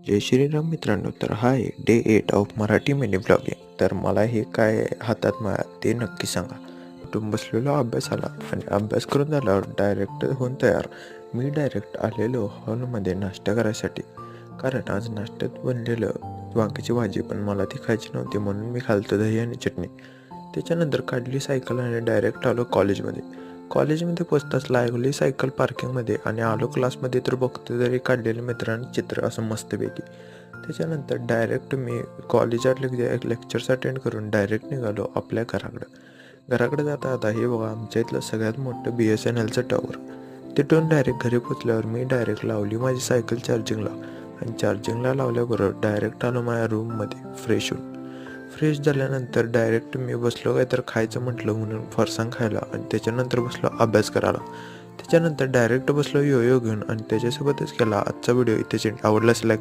जय श्रीराम मित्रांनो. तर hi day 8 of Marathi mini blogging. तर मला हे काय हातात ते नक्की सांगा. कुठून बसलेलो अभ्यासाला आणि अभ्यास करून झाल्यावर डायरेक्ट होऊन तयार. मी डायरेक्ट आलेलो हॉलमध्ये नाश्ता करायसाठी, कारण आज नाश्त्यात बनलेलं वांग्याची भाजी पण मला ती खायची नव्हती, म्हणून मी खालतो दही आणि चटणी. त्याच्यानंतर काढली सायकल आणि डायरेक्ट आलो कॉलेजमध्ये. कॉलेजमध्ये पोचताच लागली सायकल पार्किंगमध्ये आणि आलो क्लासमध्ये, तर बघतो तरी काढलेले मित्रांनी चित्र असं मस्तपैकी. त्याच्यानंतर डायरेक्ट मी कॉलेजातले लेक्चर्स अटेंड करून डायरेक्ट निघालो आपल्या घराकडे जाता आता हे बघा आमच्या इथलं सगळ्यात मोठं BSNLचं टॉवर. तिथून डायरेक्ट घरी पोचल्यावर मी डायरेक्ट लावली माझी सायकल चार्जिंगला, आणि चार्जिंगला लावल्याबरोबर डायरेक्ट आलो माझ्या रूममध्ये फ्रेश झाल्यानंतर डायरेक्ट मी बसलो काय तर खायचं म्हटलं म्हणून फरसाण खायला, आणि त्याच्यानंतर बसलो अभ्यास करायला. त्याच्यानंतर डायरेक्ट बसलो योयो घेऊन, आणि त्याच्यासोबतच केला आजचा व्हिडिओ. इथे आवडल्यास लाईक